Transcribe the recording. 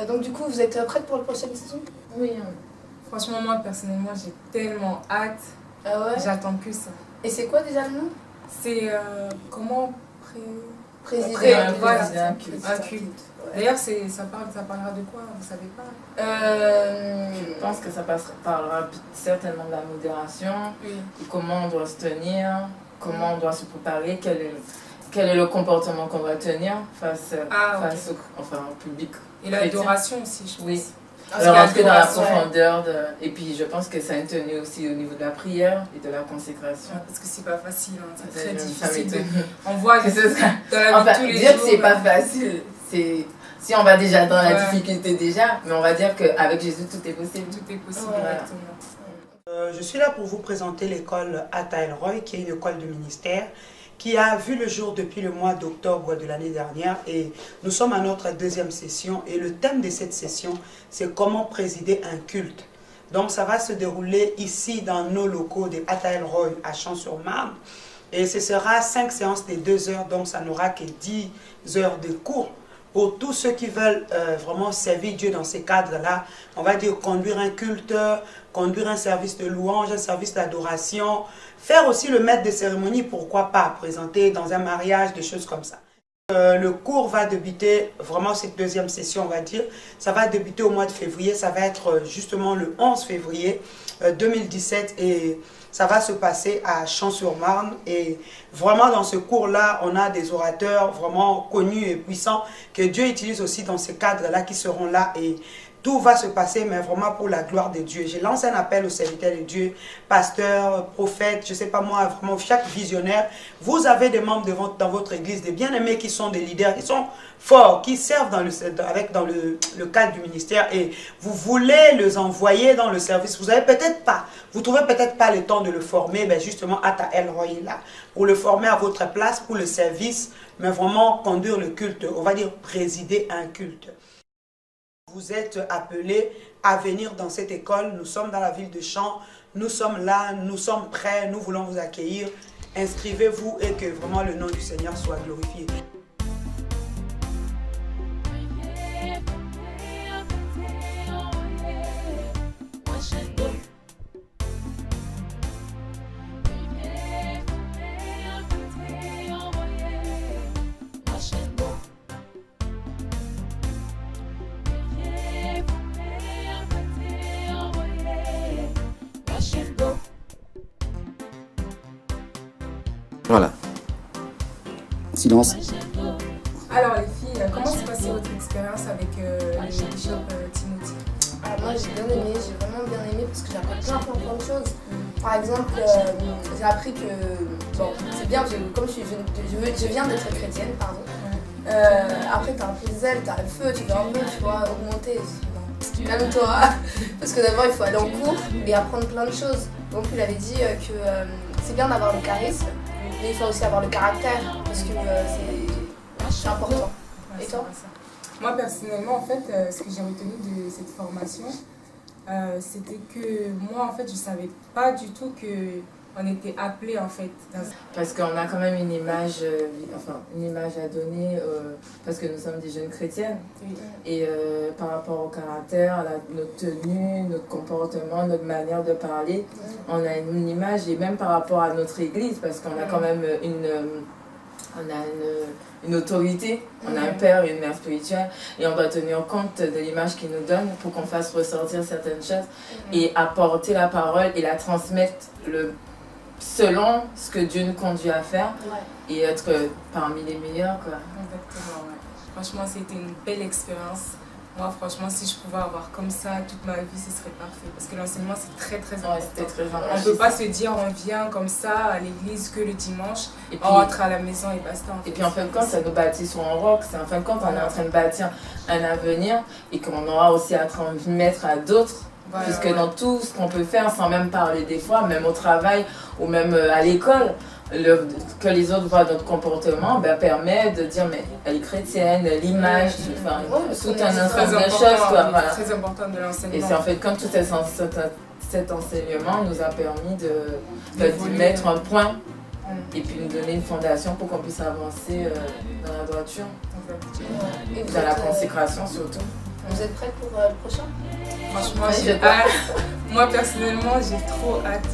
Donc du coup, vous êtes prête pour la prochaine saison? Oui, franchement, moi personnellement, j'ai tellement hâte. Ah ouais? J'attends que ça. Et c'est quoi déjà le nom? C'est comment Présider un culte. culte. Ouais. D'ailleurs, ça parlera de quoi? Vous savez pas? Je pense que ça parlera certainement de la modération, oui. De comment on doit se tenir, comment on doit se préparer, quel est le comportement qu'on doit tenir face au public. Et l'adoration aussi, je pense. Oui. Parce Alors, rentrer dans la l'adoration, profondeur. Et puis, je pense que ça a une tenue aussi au niveau de la prière et de la consécration. Parce que c'est pas facile, hein. C'est très Une difficile. On voit que ce sera... dans la vie de tous les dire jours. que c'est pas facile, c'est... Si on va déjà dans la difficulté déjà, mais on va dire qu'avec Jésus, tout est possible. Tout est possible, Voilà. Je suis là pour vous présenter l'école Atta El-Roi, qui est une école de ministère, qui a vu le jour depuis le mois d'octobre de l'année dernière. Et nous sommes à notre deuxième session. Et le thème de cette session, c'est comment présider un culte. Donc ça va se dérouler ici dans nos locaux de Atta El-Roi à Champs-sur-Marne. Et ce sera 5 séances de 2 heures, donc ça n'aura que 10 heures de cours. Pour tous ceux qui veulent vraiment servir Dieu dans ces cadres-là, on va dire conduire un culte, conduire un service de louange, un service d'adoration, faire aussi le maître de cérémonie, pourquoi pas, présenter dans un mariage, des choses comme ça. Le cours va débuter, vraiment cette deuxième session on va dire, ça va débuter au mois de février, ça va être justement le 11 février 2017 et ça va se passer à Champs-sur-Marne et vraiment dans ce cours-là, on a des orateurs vraiment connus et puissants que Dieu utilise aussi dans ces cadres-là qui seront là et tout va se passer, mais vraiment pour la gloire de Dieu. J'ai lancé un appel aux serviteurs de Dieu, pasteurs, prophètes, je ne sais pas moi, vraiment chaque visionnaire. Vous avez des membres dans votre église, des bien-aimés qui sont des leaders, qui sont forts, qui servent dans le cadre du ministère et vous voulez les envoyer dans le service. Vous avez peut-être pas, vous trouvez peut-être pas le temps de le former, mais justement Atta El-Roi est là pour le former à votre place, pour le service, mais vraiment conduire le culte, on va dire présider un culte. Vous êtes appelés à venir dans cette école. Nous sommes dans la ville de Champs. Nous sommes là, nous sommes prêts, nous voulons vous accueillir. Inscrivez-vous et que vraiment le nom du Seigneur soit glorifié. Voilà. Silence. Alors les filles, comment s'est passée votre expérience avec le bishop Timothy? Moi j'ai bien aimé, j'ai vraiment bien aimé parce que j'ai appris plein de choses. Par exemple, j'ai appris que, bon, c'est bien parce que comme je viens d'être chrétienne, pardon. Après t'as un peu de zèle, t'as le feu, tu veux un peu, tu vois, augmenter. Calme-toi. Parce que d'abord il faut aller en cours et apprendre plein de choses. Donc il avait dit que c'est bien d'avoir le charisme, mais il faut aussi avoir le caractère parce que c'est important. Et toi? Moi personnellement, en fait, ce que j'ai retenu de cette formation, c'était que moi, en fait, je savais pas du tout que on était appelés en fait. Parce qu'on a quand même une image à donner, parce que nous sommes des jeunes chrétiennes. Oui. Et par rapport au caractère, notre tenue, notre comportement, notre manière de parler, on a une image, et même par rapport à notre église, parce qu'on a quand même on a une autorité, on a un père et une mère spirituelle et on doit tenir compte de l'image qu'ils nous donnent pour qu'on fasse ressortir certaines choses et apporter la parole et la transmettre selon ce que Dieu nous conduit à faire et être parmi les meilleurs, quoi. Exactement, ouais. Franchement, c'était une belle expérience. Moi, franchement, si je pouvais avoir comme ça toute ma vie, ce serait parfait. Parce que l'enseignement, c'est très, très important. C'était très important. On ne peut pas se dire, on vient comme ça à l'église que le dimanche, et puis, on rentre à la maison et basta. Et puis, en fin de compte, ça nous bâtit sur un roc. C'est en fin de compte, on est en train de bâtir un avenir et qu'on aura aussi à transmettre à d'autres. Voilà, puisque dans tout ce qu'on peut faire, sans même parler des fois, même au travail ou même à l'école, que les autres voient notre comportement permet de dire mais elle est chrétienne, l'image, tout un ensemble de choses. Quoi, voilà. C'est très important de l'enseignement. Et c'est en fait comme tout cet enseignement nous a permis de mettre un point et puis nous donner une fondation pour qu'on puisse avancer dans la droiture, dans la consécration surtout. Vous êtes prêts pour le prochain? Franchement, j'ai hâte. Moi personnellement, j'ai trop hâte.